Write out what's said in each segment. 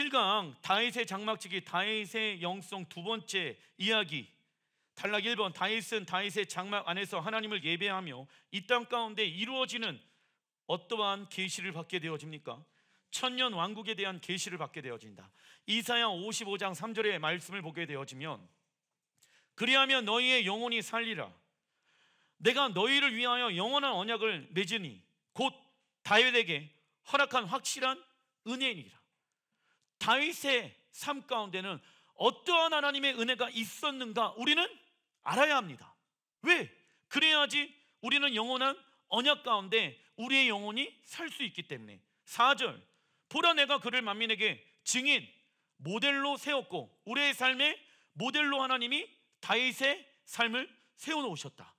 7강 다윗의 장막지기, 다윗의 영성 두 번째 이야기. 단락 1번, 다윗은 다윗의 장막 안에서 하나님을 예배하며 이 땅 가운데 이루어지는 어떠한 계시를 받게 되어집니까? 천년 왕국에 대한 계시를 받게 되어진다. 이사야 55장 3절의 말씀을 보게 되어지면, 그리하면 너희의 영혼이 살리라. 내가 너희를 위하여 영원한 언약을 맺으니 곧 다윗에게 허락한 확실한 은혜이니라. 다윗의 삶 가운데는 어떠한 하나님의 은혜가 있었는가 우리는 알아야 합니다. 왜? 그래야지 우리는 영원한 언약 가운데 우리의 영혼이 살 수 있기 때문에. 4절, 보라 내가 그를 만민에게 증인 모델로 세웠고 우리의 삶의 모델로 하나님이 다윗의 삶을 세워놓으셨다.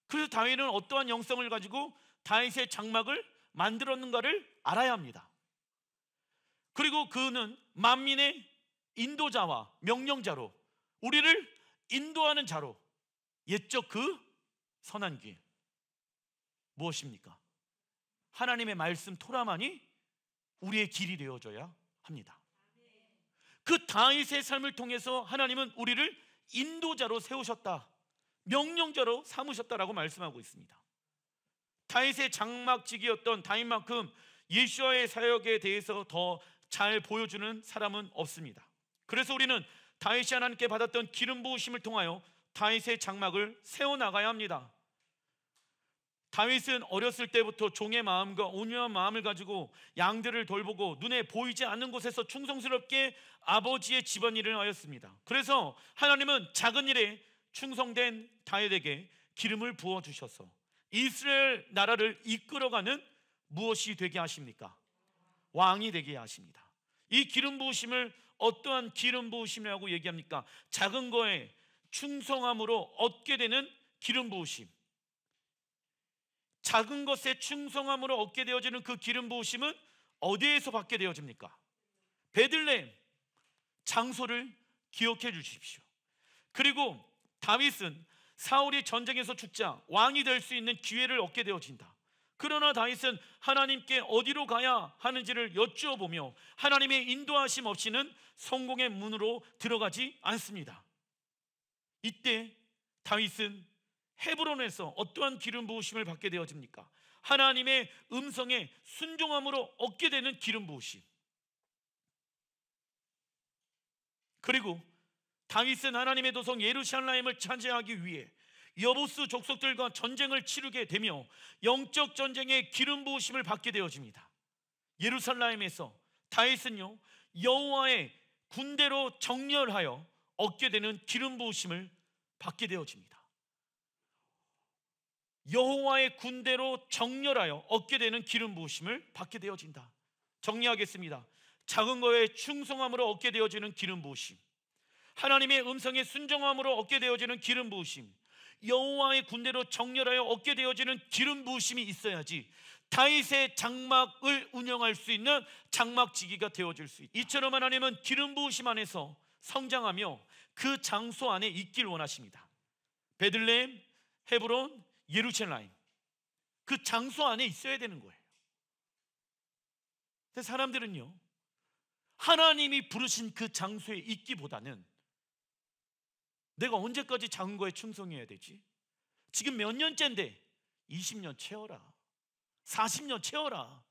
그래서 다윗은 어떠한 영성을 가지고 다윗의 장막을 만들었는가를 알아야 합니다. 그리고 그는 만민의 인도자와 명령자로, 우리를 인도하는 자로, 옛적 그 선한 길 무엇입니까? 하나님의 말씀 토라만이 우리의 길이 되어줘야 합니다. 그 다윗의 삶을 통해서 하나님은 우리를 인도자로 세우셨다, 명령자로 삼으셨다라고 말씀하고 있습니다. 다윗의 장막지기였던 다윗만큼 예수와의 사역에 대해서 더 잘 보여주는 사람은 없습니다. 그래서 우리는 다윗이 하나님께 받았던 기름 부으심을 통하여 다윗의 장막을 세워나가야 합니다. 다윗은 어렸을 때부터 종의 마음과 온유한 마음을 가지고 양들을 돌보고 눈에 보이지 않는 곳에서 충성스럽게 아버지의 집안일을 하였습니다. 그래서 하나님은 작은 일에 충성된 다윗에게 기름을 부어주셔서 이스라엘 나라를 이끌어가는 무엇이 되게 하십니까? 왕이 되게 하십니다. 이 기름 부으심을 어떠한 기름 부으심이라고 얘기합니까? 작은 거에 충성함으로 얻게 되는 기름 부으심. 작은 것에 충성함으로 얻게 되어지는 그 기름 부으심은 어디에서 받게 되어집니까? 베들레헴. 장소를 기억해 주십시오. 그리고 다윗은 사울이 전쟁에서 죽자 왕이 될 수 있는 기회를 얻게 되어진다. 그러나 다윗은 하나님께 어디로 가야 하는지를 여쭈어보며 하나님의 인도하심 없이는 성공의 문으로 들어가지 않습니다. 이때 다윗은 헤브론에서 어떠한 기름 부으심을 받게 되어집니까? 하나님의 음성에 순종함으로 얻게 되는 기름 부으심. 그리고 다윗은 하나님의 도성 예루살렘을 차지하기 위해 여부스 족속들과 전쟁을 치르게 되며 영적 전쟁의 기름 부으심을 받게 되어집니다. 예루살렘에서 다윗은요, 여호와의 군대로 정렬하여 얻게 되는 기름 부으심을 받게 되어집니다. 여호와의 군대로 정렬하여 얻게 되는 기름 부으심을 받게 되어진다. 정리하겠습니다. 작은 거에 충성함으로 얻게 되어지는 기름 부으심, 하나님의 음성에 순종함으로 얻게 되어지는 기름 부으심, 여호와의 군대로 정렬하여 얻게 되어지는 기름 부으심이 있어야지 다윗의 장막을 운영할 수 있는 장막지기가 되어질 수 있다. 이처럼 하나님은 기름 부으심 안에서 성장하며 그 장소 안에 있길 원하십니다. 베들레헴, 헤브론, 예루살렘, 그 장소 안에 있어야 되는 거예요. 근데 사람들은요, 하나님이 부르신 그 장소에 있기보다는 내가 언제까지 작은 거에 충성해야 되지? 지금 몇 년째인데 20년 채워라, 40년 채워라.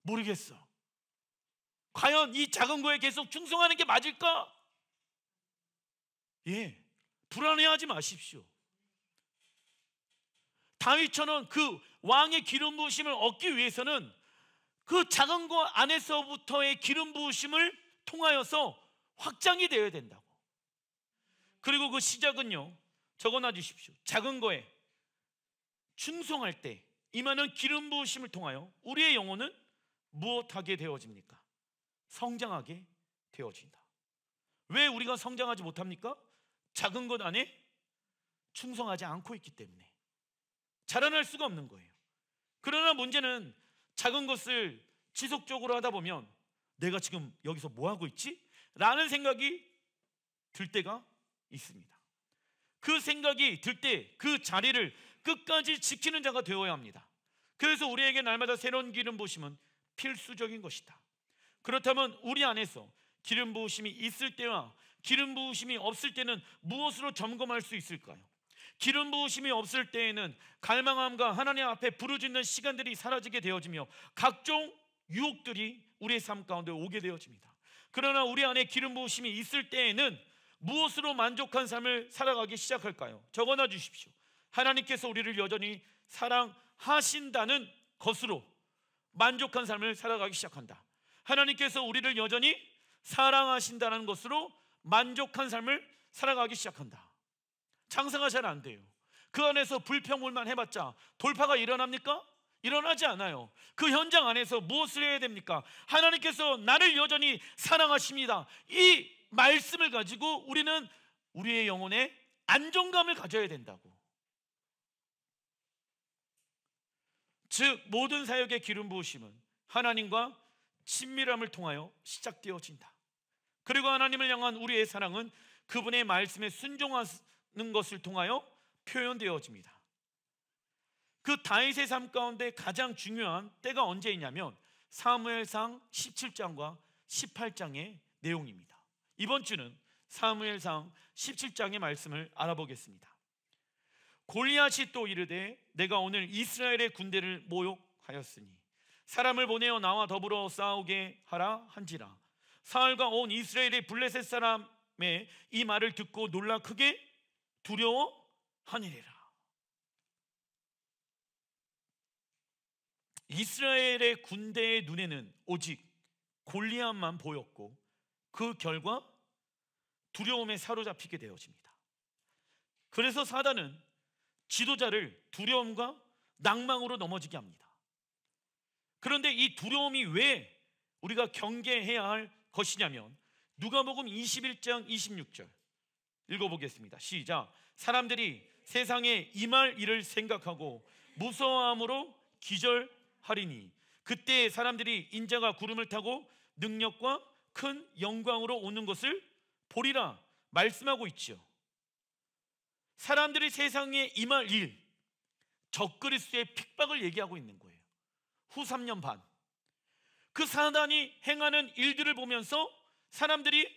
모르겠어. 과연 이 작은 거에 계속 충성하는 게 맞을까? 예, 불안해하지 마십시오. 다윗처럼 그 왕의 기름 부으심을 얻기 위해서는 그 작은 거 안에서부터의 기름 부으심을 통하여서 확장이 되어야 된다고. 그리고 그 시작은요, 적어놔 주십시오. 작은 거에 충성할 때 임하는 기름 부으심을 통하여 우리의 영혼은 무엇하게 되어집니까? 성장하게 되어진다. 왜 우리가 성장하지 못합니까? 작은 것 안에 충성하지 않고 있기 때문에 자라날 수가 없는 거예요. 그러나 문제는 작은 것을 지속적으로 하다 보면 내가 지금 여기서 뭐 하고 있지? 라는 생각이 들 때가 있습니다. 그 생각이 들 때 그 자리를 끝까지 지키는 자가 되어야 합니다. 그래서 우리에게 날마다 새로운 기름 부으심은 필수적인 것이다. 그렇다면 우리 안에서 기름 부으심이 있을 때와 기름 부으심이 없을 때는 무엇으로 점검할 수 있을까요? 기름 부으심이 없을 때에는 갈망함과 하나님 앞에 부르짖는 시간들이 사라지게 되어지며 각종 유혹들이 우리의 삶 가운데 오게 되어집니다. 그러나 우리 안에 기름 부으심이 있을 때에는 무엇으로 만족한 삶을 살아가기 시작할까요? 적어놔 주십시오. 하나님께서 우리를 여전히 사랑하신다는 것으로 만족한 삶을 살아가기 시작한다. 하나님께서 우리를 여전히 사랑하신다는 것으로 만족한 삶을 살아가기 시작한다. 장사가 잘 안 돼요. 그 안에서 불평불만 해봤자 돌파가 일어납니까? 일어나지 않아요. 그 현장 안에서 무엇을 해야 됩니까? 하나님께서 나를 여전히 사랑하십니다. 이 말씀을 가지고 우리는 우리의 영혼에 안정감을 가져야 된다고. 즉 모든 사역의 기름 부으심은 하나님과 친밀함을 통하여 시작되어진다. 그리고 하나님을 향한 우리의 사랑은 그분의 말씀에 순종하는 것을 통하여 표현되어집니다. 그 다윗의 삶 가운데 가장 중요한 때가 언제이냐면 사무엘상 17장과 18장의 내용입니다. 이번 주는 사무엘상 17장의 말씀을 알아보겠습니다. 골리앗이 또 이르되 내가 오늘 이스라엘의 군대를 모욕하였으니 사람을 보내어 나와 더불어 싸우게 하라 한지라. 사울과 온 이스라엘의 블레셋 사람의 이 말을 듣고 놀라 크게 두려워하니라. 이스라엘의 군대의 눈에는 오직 골리앗만 보였고 그 결과 두려움에 사로잡히게 되어집니다. 그래서 사단은 지도자를 두려움과 낭망으로 넘어지게 합니다. 그런데 이 두려움이 왜 우리가 경계해야 할 것이냐면 누가복음 21장 26절 읽어보겠습니다. 시작. 사람들이 세상에 임할 일을 생각하고 무서워함으로 기절하리니 그때 사람들이 인자가 구름을 타고 능력과 큰 영광으로 오는 것을 보리라 말씀하고 있죠. 사람들이 세상에 임할 일, 적그리스도의 핍박을 얘기하고 있는 거예요. 후 3년 반 그 사단이 행하는 일들을 보면서 사람들이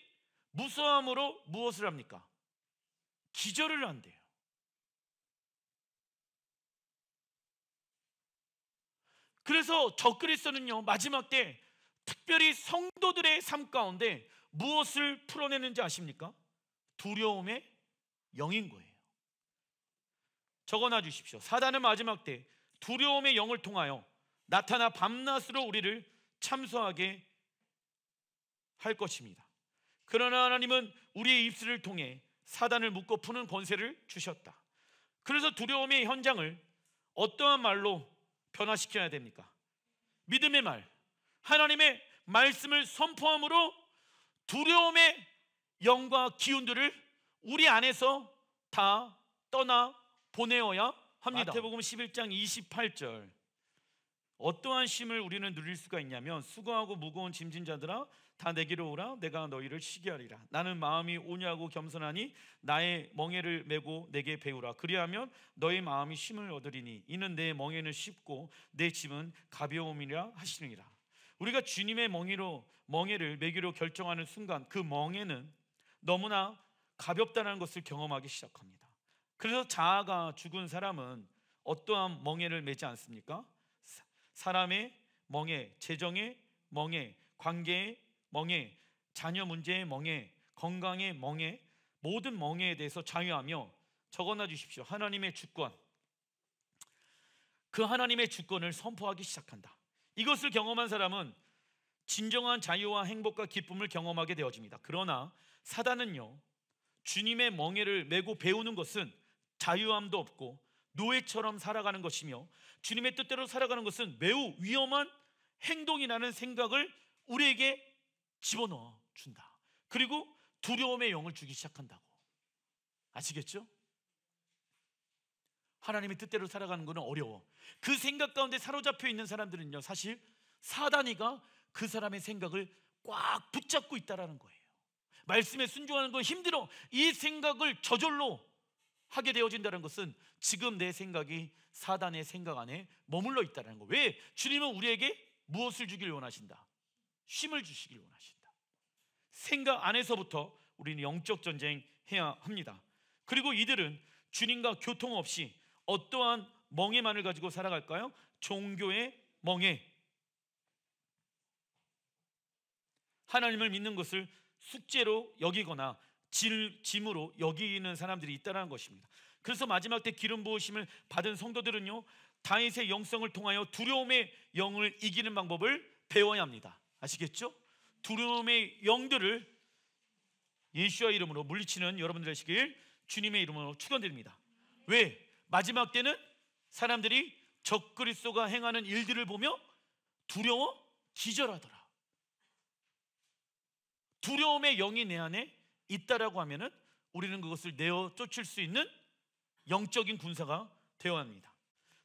무서함으로 무엇을 합니까? 기절을 한대요. 그래서 적그리스도는요 마지막 때 특별히 성도들의 삶 가운데 무엇을 풀어내는지 아십니까? 두려움의 영인 거예요. 적어놔 주십시오. 사단은 마지막 때 두려움의 영을 통하여 나타나 밤낮으로 우리를 참소하게 할 것입니다. 그러나 하나님은 우리의 입술을 통해 사단을 묶고 푸는 권세를 주셨다. 그래서 두려움의 현장을 어떠한 말로 변화시켜야 됩니까? 믿음의 말, 하나님의 말씀을 선포함으로 두려움의 영과 기운들을 우리 안에서 다 떠나 보내어야 합니다. 마태복음 11장 28절 어떠한 쉼을 우리는 누릴 수가 있냐면 수고하고 무거운 짐진 자들아 다 내게로 오라 내가 너희를 쉬게 하리라. 나는 마음이 온유하고 겸손하니 나의 멍에를 메고 내게 배우라. 그리하면 너의 마음이 쉼을 얻으리니 이는 내 멍에는 쉽고 내 짐은 가벼움이라 하시느니라. 우리가 주님의 멍에를 메기로 결정하는 순간 그 멍에는 너무나 가볍다는 것을 경험하기 시작합니다. 그래서 자아가 죽은 사람은 어떠한 멍에를 메지 않습니까? 사람의 멍에, 재정의 멍에, 관계의 멍에, 자녀 문제의 멍에, 건강의 멍에, 모든 멍에에 대해서 자유하며 적어놔 주십시오. 하나님의 주권, 그 하나님의 주권을 선포하기 시작한다. 이것을 경험한 사람은 진정한 자유와 행복과 기쁨을 경험하게 되어집니다. 그러나 사단은요 주님의 멍에를 메고 배우는 것은 자유함도 없고 노예처럼 살아가는 것이며 주님의 뜻대로 살아가는 것은 매우 위험한 행동이라는 생각을 우리에게 집어넣어 준다. 그리고 두려움의 영을 주기 시작한다고. 아시겠죠? 하나님의 뜻대로 살아가는 것은 어려워. 그 생각 가운데 사로잡혀 있는 사람들은요 사실 사단이가 그 사람의 생각을 꽉 붙잡고 있다는 거예요. 말씀에 순종하는 건 힘들어. 이 생각을 저절로 하게 되어진다는 것은 지금 내 생각이 사단의 생각 안에 머물러 있다는 거. 왜? 주님은 우리에게 무엇을 주길 원하신다? 쉼을 주시길 원하신다. 생각 안에서부터 우리는 영적 전쟁 해야 합니다. 그리고 이들은 주님과 교통 없이 어떠한 멍에만을 가지고 살아갈까요? 종교의 멍에. 하나님을 믿는 것을 숙제로 여기거나 짐으로 여기는 사람들이 있다는 것입니다. 그래서 마지막 때 기름 부으심을 받은 성도들은요, 다윗의 영성을 통하여 두려움의 영을 이기는 방법을 배워야 합니다. 아시겠죠? 두려움의 영들을 예수와 이름으로 물리치는 여러분들 되시길 주님의 이름으로 축원드립니다. 왜? 마지막 때는 사람들이 적그리스도가 행하는 일들을 보며 두려워 기절하더라. 두려움의 영이 내 안에 있다라고 하면은 우리는 그것을 내어 쫓을 수 있는 영적인 군사가 되어야 합니다.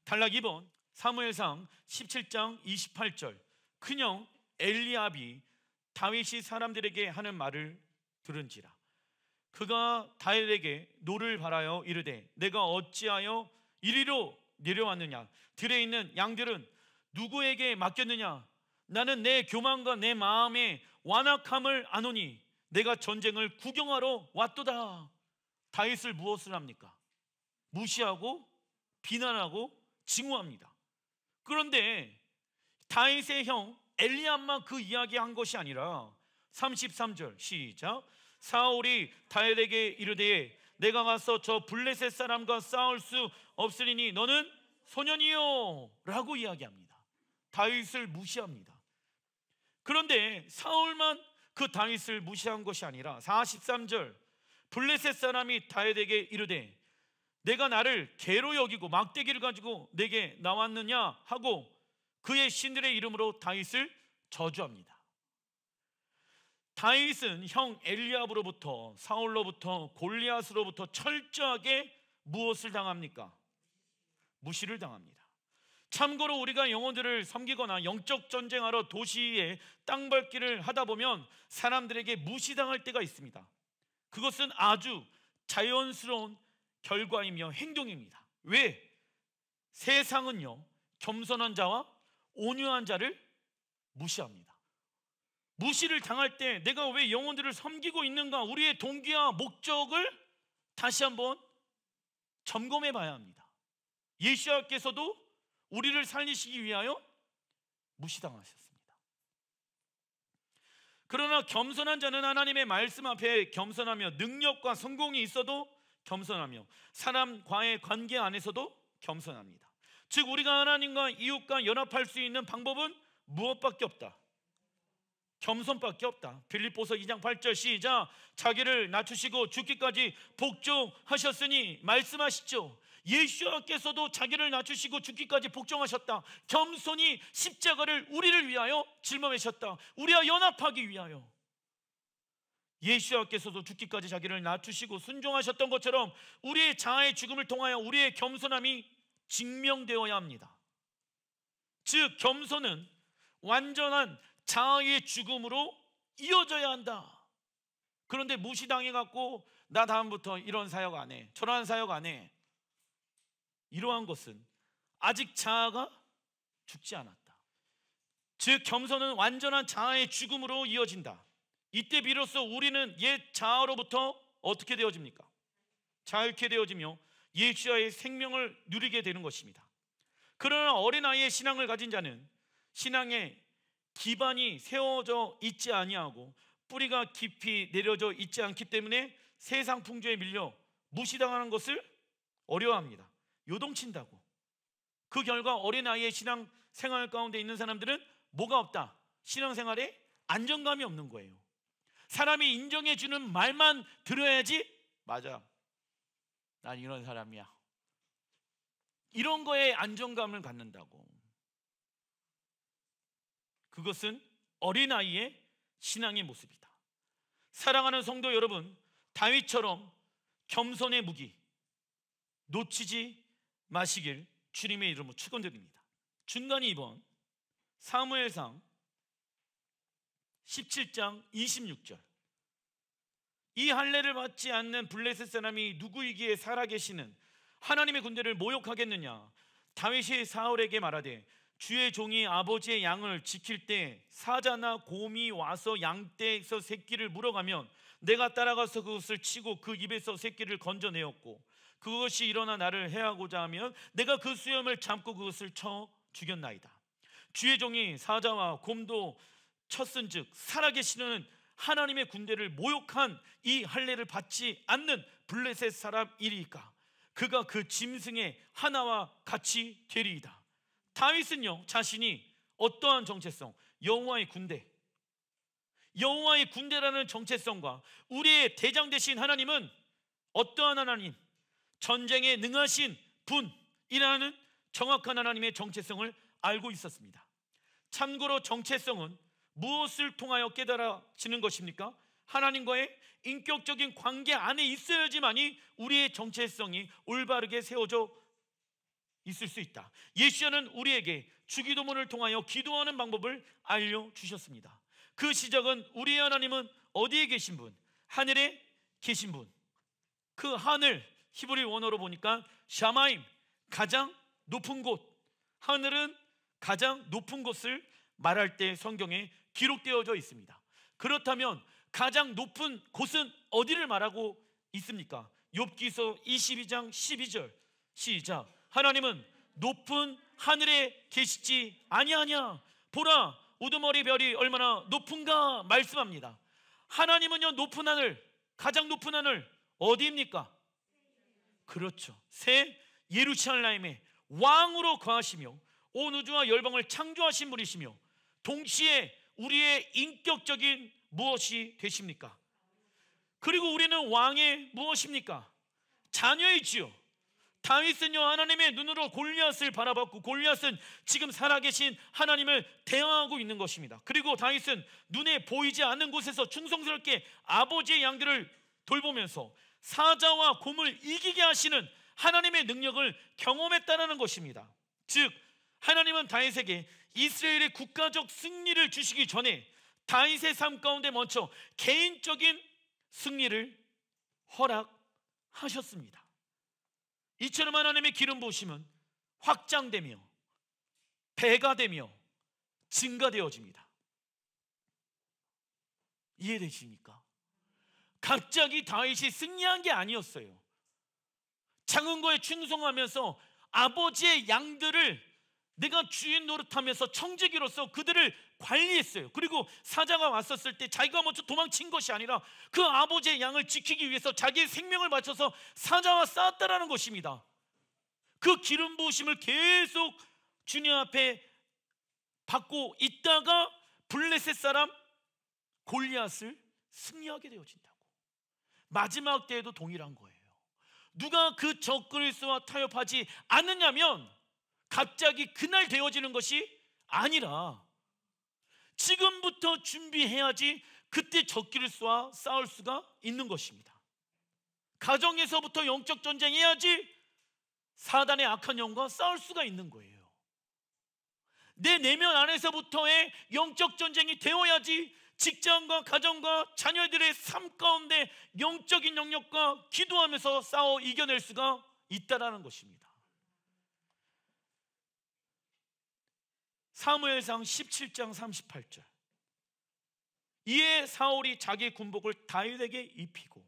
단락 2번 사무엘상 17장 28절. 큰형 엘리압이 다윗이 사람들에게 하는 말을 들은지라. 그가 다윗에게 노를 바라여 이르되 내가 어찌하여 이리로 내려왔느냐? 들에 있는 양들은 누구에게 맡겼느냐? 나는 내 교만과 내 마음의 완악함을 아노니 내가 전쟁을 구경하러 왔도다. 다윗을 무엇을 합니까? 무시하고 비난하고 징후합니다. 그런데 다윗의 형 엘리압만 그 이야기한 것이 아니라 33절 시작. 사울이 다윗에게 이르되 내가 가서 저 블레셋 사람과 싸울 수 없으리니 너는 소년이요 라고 이야기합니다. 다윗을 무시합니다. 그런데 사울만 그 다윗을 무시한 것이 아니라 43절 블레셋 사람이 다윗에게 이르되 내가 나를 개로 여기고 막대기를 가지고 내게 나왔느냐 하고 그의 신들의 이름으로 다윗을 저주합니다. 다윗은 형 엘리압으로부터 사울로부터 골리앗으로부터 철저하게 무엇을 당합니까? 무시를 당합니다. 참고로 우리가 영혼들을 섬기거나 영적 전쟁하러 도시에 땅밟기를 하다 보면 사람들에게 무시당할 때가 있습니다. 그것은 아주 자연스러운 결과이며 행동입니다. 왜? 세상은요 겸손한 자와 온유한 자를 무시합니다. 무시를 당할 때 내가 왜 영혼들을 섬기고 있는가? 우리의 동기와 목적을 다시 한번 점검해 봐야 합니다. 예수님께서도 우리를 살리시기 위하여 무시당하셨습니다. 그러나 겸손한 자는 하나님의 말씀 앞에 겸손하며 능력과 성공이 있어도 겸손하며 사람과의 관계 안에서도 겸손합니다. 즉 우리가 하나님과 이웃과 연합할 수 있는 방법은 무엇밖에 없다? 겸손밖에 없다. 빌립보서 2장 8절 시작. 자기를 낮추시고 죽기까지 복종하셨으니 말씀하시죠. 예수께서도 자기를 낮추시고 죽기까지 복종하셨다. 겸손히 십자가를 우리를 위하여 짊어지셨다. 우리와 연합하기 위하여. 예수께서도 죽기까지 자기를 낮추시고 순종하셨던 것처럼 우리의 자아의 죽음을 통하여 우리의 겸손함이 증명되어야 합니다. 즉 겸손은 완전한 자아의 죽음으로 이어져야 한다. 그런데 무시당해갖고 나 다음부터 이런 사역 안 해, 저런 사역 안 해, 이러한 것은 아직 자아가 죽지 않았다. 즉 겸손은 완전한 자아의 죽음으로 이어진다. 이때 비로소 우리는 옛 자아로부터 어떻게 되어집니까? 자유케 되어지며 예수와의 생명을 누리게 되는 것입니다. 그러나 어린아이의 신앙을 가진 자는 신앙의 기반이 세워져 있지 아니하고 뿌리가 깊이 내려져 있지 않기 때문에 세상 풍조에 밀려 무시당하는 것을 어려워합니다. 요동친다고. 그 결과 어린아이의 신앙생활 가운데 있는 사람들은 뭐가 없다? 신앙생활에 안정감이 없는 거예요. 사람이 인정해주는 말만 들어야지 맞아, 난 이런 사람이야, 이런 거에 안정감을 갖는다고. 그것은 어린아이의 신앙의 모습이다. 사랑하는 성도 여러분, 다윗처럼 겸손의 무기 놓치지 마시길 주님의 이름으로 축원드립니다. 중간이 2번 사무엘상 17장 26절. 이 할례를 받지 않는 블레셋 사람이 누구이기에 살아계시는 하나님의 군대를 모욕하겠느냐? 다윗이 사울에게 말하되 주의 종이 아버지의 양을 지킬 때 사자나 곰이 와서 양떼에서 새끼를 물어가면 내가 따라가서 그것을 치고 그 입에서 새끼를 건져내었고, 그것이 일어나 나를 해하고자 하면 내가 그 수염을 잡고 그것을 쳐 죽였나이다. 주의 종이 사자와 곰도 쳤은즉 살아계시는 하나님의 군대를 모욕한 이 할례를 받지 않는 블레셋 사람이리까 그가 그 짐승의 하나와 같이 되리이다. 다윗은요, 자신이 어떠한 정체성, 여호와의 군대, 여호와의 군대라는 정체성과 우리의 대장 되신 하나님은 어떠한 하나님, 전쟁에 능하신 분이라는 정확한 하나님의 정체성을 알고 있었습니다. 참고로 정체성은 무엇을 통하여 깨달아지는 것입니까? 하나님과의 인격적인 관계 안에 있어야지만이 우리의 정체성이 올바르게 세워져 있을 수 있다. 예수님은 우리에게 주기도문을 통하여 기도하는 방법을 알려주셨습니다. 그 시작은 우리의 하나님은 어디에 계신 분? 하늘에 계신 분. 그 하늘, 히브리 원어로 보니까 샤마임, 가장 높은 곳. 하늘은 가장 높은 곳을 말할 때 성경에 기록되어져 있습니다. 그렇다면 가장 높은 곳은 어디를 말하고 있습니까? 욥기서 22장 12절 시작. 하나님은 높은 하늘에 계시지 아니하냐? 보라, 우두머리 별이 얼마나 높은가 말씀합니다. 하나님은요, 높은 하늘, 가장 높은 하늘 어디입니까? 그렇죠, 새 예루살렘의 왕으로 거하시며 온 우주와 열방을 창조하신 분이시며 동시에 우리의 인격적인 무엇이 되십니까? 그리고 우리는 왕의 무엇입니까? 자녀이지요. 다윗은요, 하나님의 눈으로 골리앗을 바라봤고 골리앗은 지금 살아계신 하나님을 대항하고 있는 것입니다. 그리고 다윗은 눈에 보이지 않는 곳에서 충성스럽게 아버지의 양들을 돌보면서 사자와 곰을 이기게 하시는 하나님의 능력을 경험했다는 것입니다. 즉 하나님은 다윗에게 이스라엘의 국가적 승리를 주시기 전에 다윗의 삶 가운데 먼저 개인적인 승리를 허락하셨습니다. 이처럼 하나님의 기름 부으심은 확장되며 배가 되며 증가되어집니다. 이해되십니까? 갑자기 다윗이 승리한 게 아니었어요. 작은 거에 충성하면서 아버지의 양들을 내가 주인 노릇하면서 청지기로서 그들을 관리했어요. 그리고 사자가 왔었을 때 자기가 먼저 도망친 것이 아니라 그 아버지의 양을 지키기 위해서 자기의 생명을 바쳐서 사자와 싸웠다라는 것입니다. 그 기름 부으심을 계속 주님 앞에 받고 있다가 블레셋 사람 골리앗을 승리하게 되어진다고. 마지막 때에도 동일한 거예요. 누가 그 적그리스도와 타협하지 않느냐면 갑자기 그날 되어지는 것이 아니라 지금부터 준비해야지 그때 적그리스도와 싸울 수가 있는 것입니다. 가정에서부터 영적 전쟁해야지 사단의 악한 영과 싸울 수가 있는 거예요. 내 내면 안에서부터의 영적 전쟁이 되어야지 직장과 가정과 자녀들의 삶 가운데 영적인 영역과 기도하면서 싸워 이겨낼 수가 있다라는 것입니다. 사무엘상 17장 38절. 이에 사울이 자기 군복을 다윗에게 입히고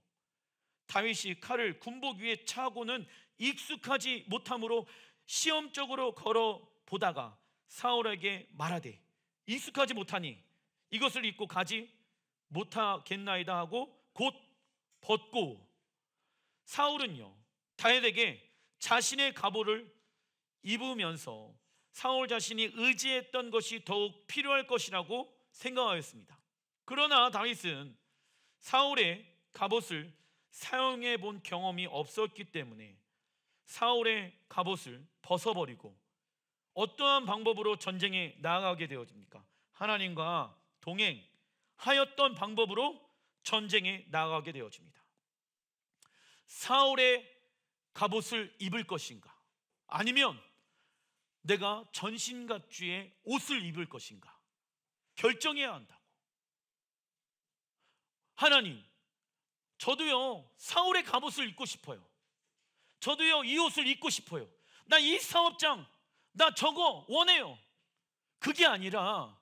다윗이 칼을 군복 위에 차고는 익숙하지 못하므로 시험적으로 걸어 보다가 사울에게 말하되 익숙하지 못하니 이것을 입고 가지 못하겠나이다 하고 곧 벗고 사울은요 다윗에게 자신의 갑오를 입으면서 사울 자신이 의지했던 것이 더욱 필요할 것이라고 생각하였습니다. 그러나 다윗은 사울의 갑옷을 사용해 본 경험이 없었기 때문에 사울의 갑옷을 벗어버리고 어떠한 방법으로 전쟁에 나아가게 되어집니까? 하나님과 동행하였던 방법으로 전쟁에 나아가게 되어집니다. 사울의 갑옷을 입을 것인가? 아니면 내가 전신갑주의 옷을 입을 것인가? 결정해야 한다고. 하나님, 저도요 사울의 갑옷을 입고 싶어요. 저도요 이 옷을 입고 싶어요. 나 이 사업장 나 저거 원해요. 그게 아니라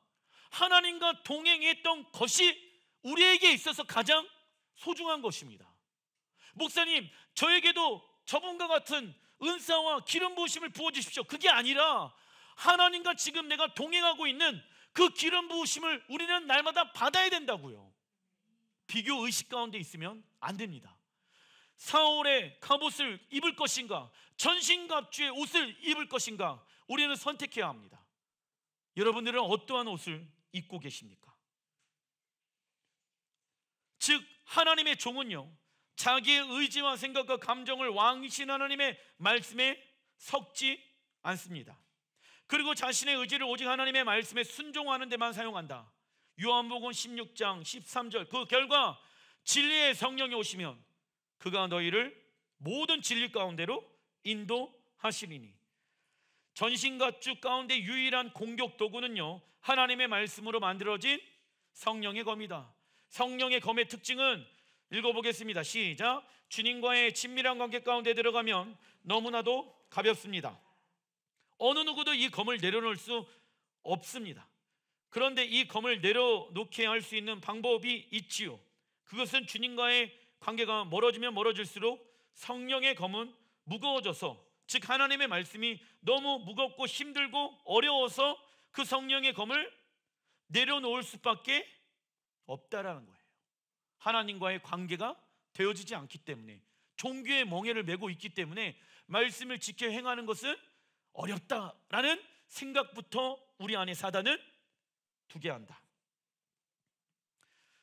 하나님과 동행했던 것이 우리에게 있어서 가장 소중한 것입니다. 목사님, 저에게도 저분과 같은 은사와 기름 부으심을 부어주십시오. 그게 아니라 하나님과 지금 내가 동행하고 있는 그 기름 부으심을 우리는 날마다 받아야 된다고요. 비교 의식 가운데 있으면 안 됩니다. 사울의 갑옷을 입을 것인가, 전신갑주의 옷을 입을 것인가, 우리는 선택해야 합니다. 여러분들은 어떠한 옷을 입고 계십니까? 즉 하나님의 종은요, 자기의 의지와 생각과 감정을 왕이신 하나님의 말씀에 섞지 않습니다. 그리고 자신의 의지를 오직 하나님의 말씀에 순종하는 데만 사용한다. 요한복음 16장 13절, 그 결과 진리의 성령이 오시면 그가 너희를 모든 진리 가운데로 인도하시리니. 전신갑주 가운데 유일한 공격 도구는요, 하나님의 말씀으로 만들어진 성령의 검이다. 성령의 검의 특징은 읽어보겠습니다. 시작. 주님과의 친밀한 관계 가운데 들어가면 너무나도 가볍습니다. 어느 누구도 이 검을 내려놓을 수 없습니다. 그런데 이 검을 내려놓게 할 수 있는 방법이 있지요. 그것은 주님과의 관계가 멀어지면 멀어질수록 성령의 검은 무거워져서, 즉 하나님의 말씀이 너무 무겁고 힘들고 어려워서 그 성령의 검을 내려놓을 수밖에 없다라는 거예요. 하나님과의 관계가 되어지지 않기 때문에, 종교의 멍에를 메고 있기 때문에 말씀을 지켜 행하는 것은 어렵다라는 생각부터 우리 안에 사단은 두게 한다.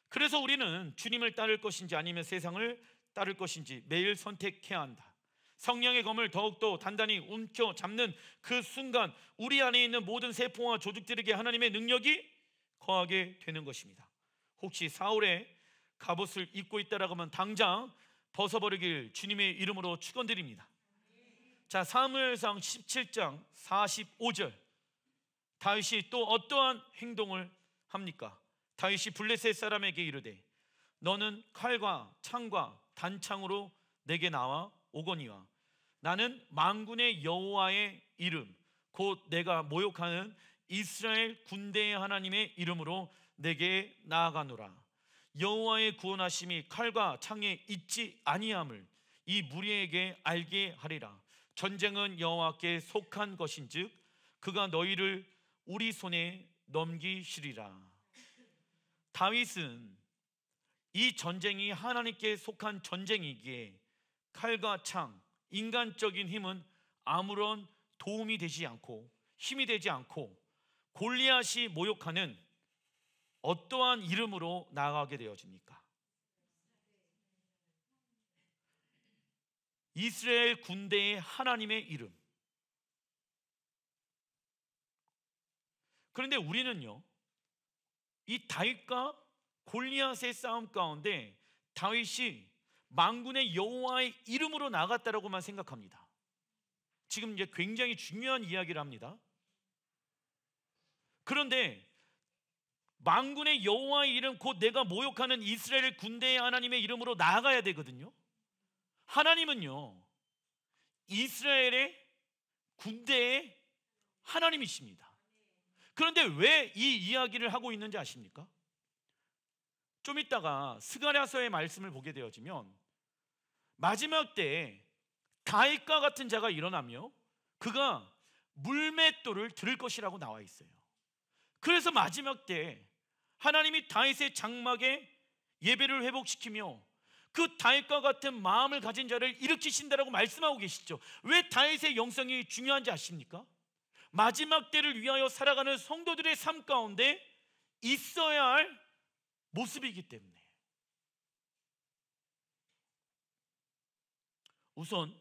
그래서 우리는 주님을 따를 것인지 아니면 세상을 따를 것인지 매일 선택해야 한다. 성령의 검을 더욱더 단단히 움켜 잡는 그 순간 우리 안에 있는 모든 세포와 조직들에게 하나님의 능력이 거하게 되는 것입니다. 혹시 사울의 갑옷을 입고 있다라고 하면 당장 벗어버리길 주님의 이름으로 축원드립니다. 자, 사무엘상 17장 45절, 다윗이 또 어떠한 행동을 합니까? 다윗이 블레셋 사람에게 이르되 너는 칼과 창과 단창으로 내게 나와 오거니와 나는 만군의 여호와의 이름 곧 내가 모욕하는 이스라엘 군대의 하나님의 이름으로 내게 나아가노라. 여호와의 구원하심이 칼과 창에 있지 아니함을 이 무리에게 알게 하리라. 전쟁은 여호와께 속한 것인즉 그가 너희를 우리 손에 넘기시리라. 다윗은 이 전쟁이 하나님께 속한 전쟁이기에 칼과 창, 인간적인 힘은 아무런 도움이 되지 않고 힘이 되지 않고 골리앗이 모욕하는 어떠한 이름으로 나아가게 되어집니까? 이스라엘 군대의 하나님의 이름. 그런데 우리는요, 이 다윗과 골리앗의 싸움 가운데 다윗이 만군의 여호와의 이름으로 나갔다라고만 생각합니다. 지금 이제 굉장히 중요한 이야기를 합니다. 그런데 만군의 여호와의 이름 곧 내가 모욕하는 이스라엘 군대의 하나님의 이름으로 나아가야 되거든요. 하나님은요, 이스라엘의 군대의 하나님이십니다. 그런데 왜 이 이야기를 하고 있는지 아십니까? 좀 이따가 스가랴서의 말씀을 보게 되어지면 마지막 때에 다윗과 같은 자가 일어나며 그가 물맷돌을 들을 것이라고 나와 있어요. 그래서 마지막 때 하나님이 다윗의 장막에 예배를 회복시키며 그 다윗과 같은 마음을 가진 자를 일으키신다라고 말씀하고 계시죠. 왜 다윗의 영성이 중요한지 아십니까? 마지막 때를 위하여 살아가는 성도들의 삶 가운데 있어야 할 모습이기 때문에. 우선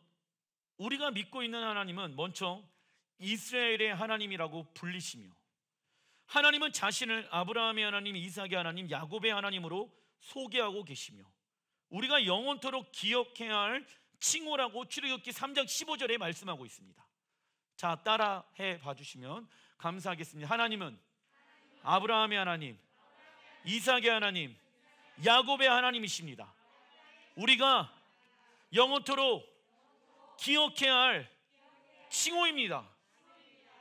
우리가 믿고 있는 하나님은 먼저 이스라엘의 하나님이라고 불리시며, 하나님은 자신을 아브라함의 하나님, 이삭의 하나님, 야곱의 하나님으로 소개하고 계시며, 우리가 영원토록 기억해야 할 칭호라고 출애굽기 3장 15절에 말씀하고 있습니다. 자, 따라해 봐주시면 감사하겠습니다. 하나님은 아브라함의 하나님, 이삭의 하나님, 야곱의 하나님이십니다. 우리가 영원토록 기억해야 할 칭호입니다.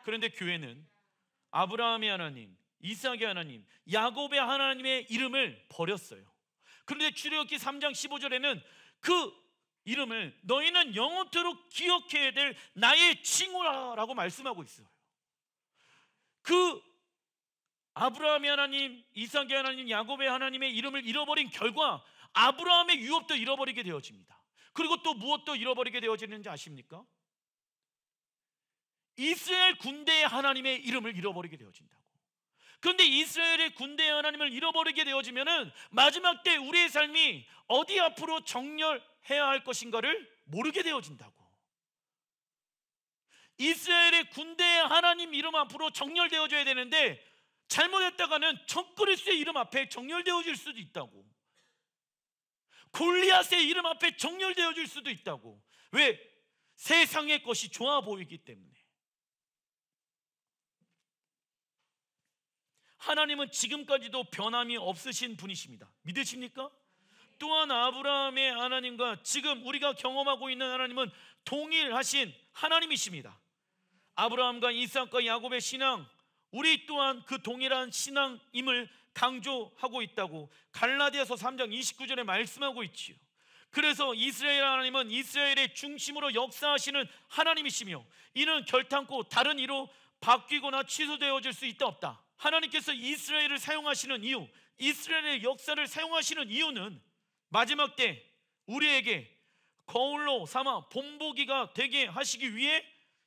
그런데 교회는 아브라함의 하나님, 이삭의 하나님, 야곱의 하나님의 이름을 버렸어요. 그런데 출애굽기 3장 15절에는 그 이름을 너희는 영원토록 기억해야 될 나의 칭호라라고 말씀하고 있어요. 그 아브라함의 하나님, 이삭의 하나님, 야곱의 하나님의 이름을 잃어버린 결과 아브라함의 유업도 잃어버리게 되어집니다. 그리고 또 무엇도 잃어버리게 되어지는지 아십니까? 이스라엘 군대의 하나님의 이름을 잃어버리게 되어진다고. 그런데 이스라엘의 군대의 하나님을 잃어버리게 되어지면은 마지막 때 우리의 삶이 어디 앞으로 정렬해야 할 것인가를 모르게 되어진다고. 이스라엘의 군대의 하나님 이름 앞으로 정렬되어져야 되는데 잘못했다가는 적그리스의 이름 앞에 정렬되어질 수도 있다고. 골리앗의 이름 앞에 정렬되어질 수도 있다고. 왜? 세상의 것이 좋아 보이기 때문에. 하나님은 지금까지도 변함이 없으신 분이십니다. 믿으십니까? 또한 아브라함의 하나님과 지금 우리가 경험하고 있는 하나님은 동일하신 하나님이십니다. 아브라함과 이삭과 야곱의 신앙, 우리 또한 그 동일한 신앙임을 강조하고 있다고 갈라디아서 3장 29절에 말씀하고 있지요. 그래서 이스라엘 하나님은 이스라엘의 중심으로 역사하시는 하나님이시며 이는 결탄코 다른 이로 바뀌거나 취소되어질 수 있다 없다. 하나님께서 이스라엘을 사용하시는 이유, 이스라엘의 역사를 사용하시는 이유는 마지막 때 우리에게 거울로 삼아 본보기가 되게 하시기 위해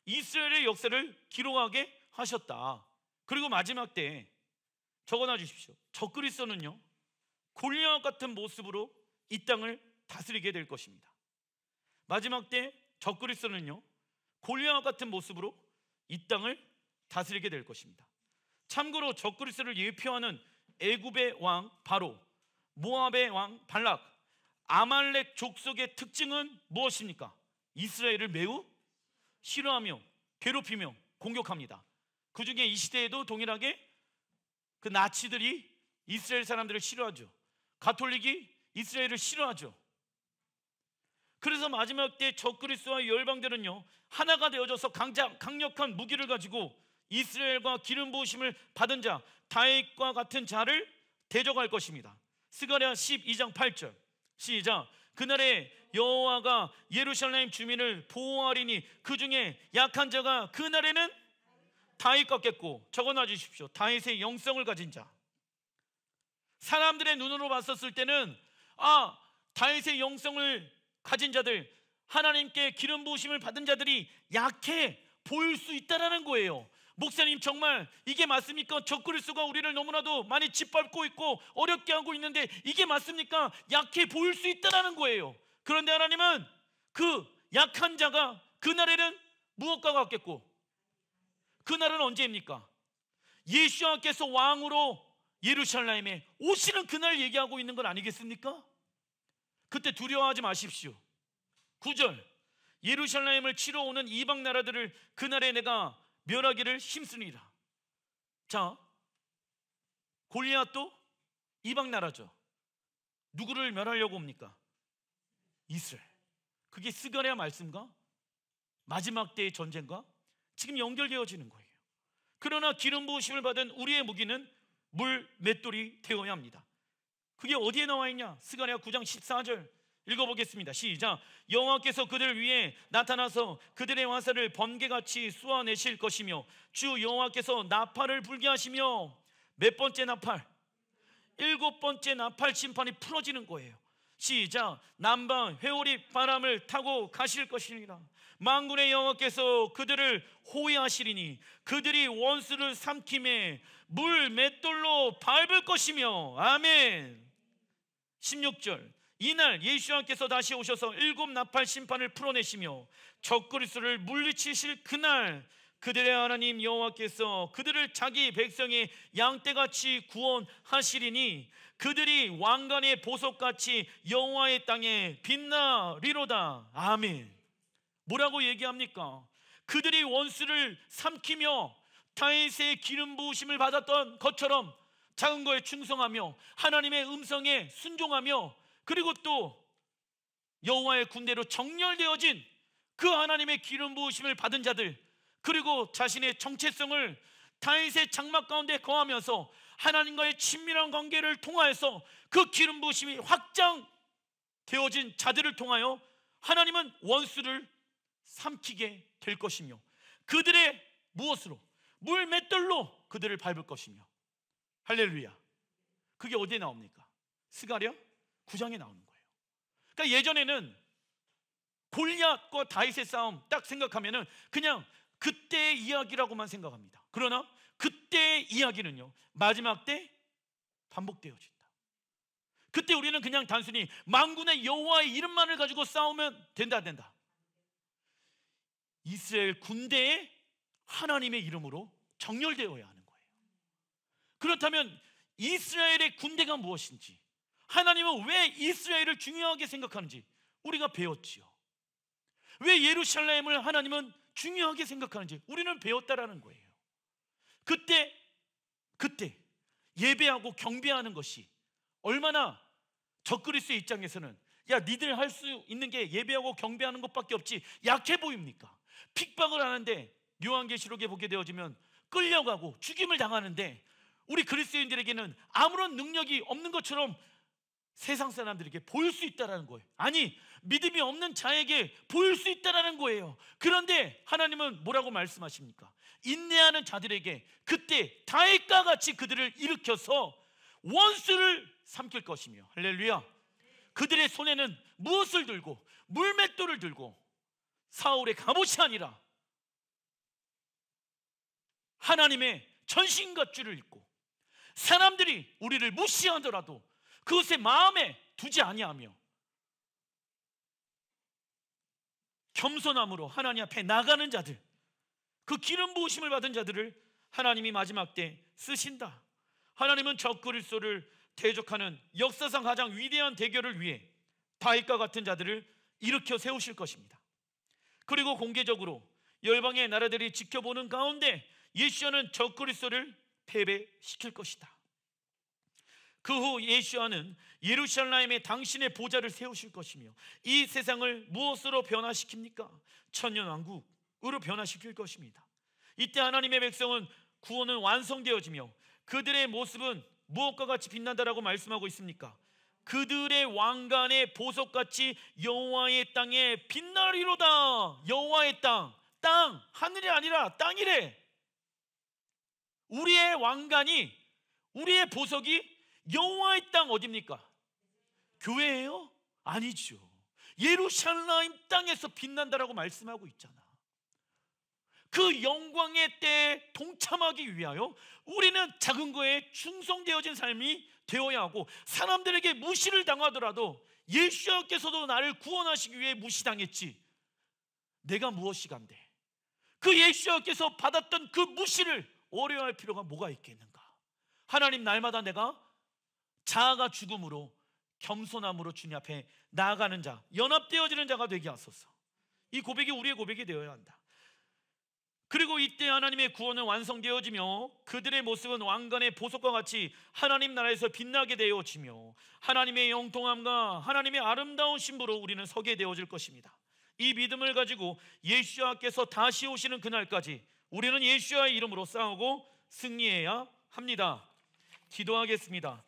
이스라엘의 역사를 기록하게 하셨다. 그리고 마지막 때 적어놔 주십시오. 적그리스도는요 골리앗 같은 모습으로 이 땅을 다스리게 될 것입니다. 마지막 때 적그리스도는요 골리앗 같은 모습으로 이 땅을 다스리게 될 것입니다. 참고로 적그리스도를 예표하는 애굽의 왕 바로, 모압의 왕 발락, 아말렉 족속의 특징은 무엇입니까? 이스라엘을 매우 싫어하며 괴롭히며 공격합니다. 그 중에 이 시대에도 동일하게 그 나치들이 이스라엘 사람들을 싫어하죠. 가톨릭이 이스라엘을 싫어하죠. 그래서 마지막 때 적그리스도와 열방들은요 하나가 되어져서 강력한 무기를 가지고 이스라엘과 기름 부으심을 받은 자 다윗과 같은 자를 대적할 것입니다. 스가랴 12장 8절 시작. 그날에 여호와가 예루살렘 주민을 보호하리니 그 중에 약한 자가 그날에는 다윗 같겠고, 적어놔 주십시오. 다윗의 영성을 가진 자. 사람들의 눈으로 봤었을 때는 다윗의 영성을 가진 자들, 하나님께 기름 부으심을 받은 자들이 약해 보일 수 있다라는 거예요. 목사님 정말 이게 맞습니까? 적그리스도가 우리를 너무나도 많이 짓밟고 있고 어렵게 하고 있는데 이게 맞습니까? 약해 보일 수 있다라는 거예요. 그런데 하나님은 그 약한 자가 그날에는 무엇과 같겠고, 그날은 언제입니까? 예수님께서 왕으로 예루살렘에 오시는 그날 얘기하고 있는 건 아니겠습니까? 그때 두려워하지 마십시오. 9절 예루살렘을 치러 오는 이방 나라들을 그날에 내가 멸하기를 힘쓰니라. 자, 골리앗도 이방 나라죠. 누구를 멸하려고 옵니까? 이스라엘. 그게 스가랴 말씀과 마지막 때의 전쟁과 지금 연결되어지는 거예요. 그러나 기름 부으심을 받은 우리의 무기는 물 맷돌이 되어야 합니다. 그게 어디에 나와 있냐? 스가랴 9장 14절 읽어보겠습니다. 시작. 여호와께서 그들 위에 나타나서 그들의 화살을 번개같이 쏘아내실 것이며 주 여호와께서 나팔을 불게 하시며, 몇 번째 나팔? 7번째 나팔 심판이 풀어지는 거예요. 시작. 남방 회오리 바람을 타고 가실 것이니라. 만군의 여호와께서 그들을 호위하시리니 그들이 원수를 삼킴에 물 맷돌로 밟을 것이며. 아멘. 16절 이날 예수님께서 다시 오셔서 7 나팔 심판을 풀어내시며 적그리스도를 물리치실 그날 그들의 하나님 여호와께서 그들을 자기 백성의 양떼같이 구원하시리니 그들이 왕관의 보석같이 여호와의 땅에 빛나리로다. 아멘. 뭐라고 얘기합니까? 그들이 원수를 삼키며 다윗의 기름 부으심을 받았던 것처럼 작은 거에 충성하며 하나님의 음성에 순종하며, 그리고 또 여호와의 군대로 정렬되어진 그 하나님의 기름 부으심을 받은 자들, 그리고 자신의 정체성을 다윗의 장막 가운데 거하면서 하나님과의 친밀한 관계를 통하여서 그 기름 부으심이 확장되어진 자들을 통하여 하나님은 원수를 삼키게 될 것이며 그들의 무엇으로? 물맷돌로 그들을 밟을 것이며. 할렐루야. 그게 어디에 나옵니까? 스가랴 9장에 나오는 거예요. 그러니까 예전에는 골리앗과 다윗의 싸움 딱 생각하면은 그냥 그때의 이야기라고만 생각합니다. 그러나 그때의 이야기는요, 마지막 때 반복되어진다. 그때 우리는 그냥 단순히 만군의 여호와의 이름만을 가지고 싸우면 된다. 이스라엘 군대에 하나님의 이름으로 정렬되어야 하는 거예요. 그렇다면 이스라엘의 군대가 무엇인지, 하나님은 왜 이스라엘을 중요하게 생각하는지 우리가 배웠지요. 왜 예루살렘을 하나님은 중요하게 생각하는지 우리는 배웠다라는 거예요. 그때 예배하고 경배하는 것이 얼마나 적그리스도의 입장에서는 야, 니들 할 수 있는 게 예배하고 경배하는 것밖에 없지 약해 보입니까? 핍박을 하는데 요한계시록에 보게 되어지면 끌려가고 죽임을 당하는데 우리 그리스도인들에게는 아무런 능력이 없는 것처럼 세상 사람들에게 보일 수 있다는 거예요. 아니, 믿음이 없는 자에게 보일 수 있다는 거예요. 그런데 하나님은 뭐라고 말씀하십니까? 인내하는 자들에게 그때 다윗과 같이 그들을 일으켜서 원수를 삼킬 것이며. 할렐루야. 그들의 손에는 무엇을 들고? 물맷돌을 들고 사울의 갑옷이 아니라 하나님의 전신갑주를 입고 사람들이 우리를 무시하더라도 그것에 마음에 두지 아니하며 겸손함으로 하나님 앞에 나가는 자들, 그 기름 부으심을 받은 자들을 하나님이 마지막 때 쓰신다. 하나님은 적그리스도를 대적하는 역사상 가장 위대한 대결을 위해 다윗과 같은 자들을 일으켜 세우실 것입니다. 그리고 공개적으로 열방의 나라들이 지켜보는 가운데 예수야는 적그리스도를 패배시킬 것이다. 그 후 예수야는 예루살렘에 당신의 보좌를 세우실 것이며 이 세상을 무엇으로 변화시킵니까? 천년왕국으로 변화시킬 것입니다. 이때 하나님의 백성은 구원은 완성되어지며 그들의 모습은 무엇과 같이 빛난다라고 말씀하고 있습니까? 그들의 왕관의 보석같이 여호와의 땅에 빛나리로다. 여호와의 땅, 하늘이 아니라 땅이래. 우리의 왕관이, 우리의 보석이 여호와의 땅 어디입니까? 교회예요? 아니죠. 예루살렘 땅에서 빛난다라고 말씀하고 있잖아. 그 영광의 때에 동참하기 위하여 우리는 작은 거에 충성되어진 삶이 되어야 하고, 사람들에게 무시를 당하더라도 예수께서도 나를 구원하시기 위해 무시당했지 내가 무엇이 간대. 그 예수께서 받았던 그 무시를 어려워할 필요가 뭐가 있겠는가? 하나님, 날마다 내가 자아가 죽음으로 겸손함으로 주님 앞에 나아가는 자, 연합되어지는 자가 되게 하소서. 이 고백이 우리의 고백이 되어야 한다. 그리고 이때 하나님의 구원은 완성되어지며 그들의 모습은 왕관의 보석과 같이 하나님 나라에서 빛나게 되어지며 하나님의 영통함과 하나님의 아름다운 신부로 우리는 서게 되어질 것입니다. 이 믿음을 가지고 예수와께서 다시 오시는 그날까지 우리는 예수와의 이름으로 싸우고 승리해야 합니다. 기도하겠습니다.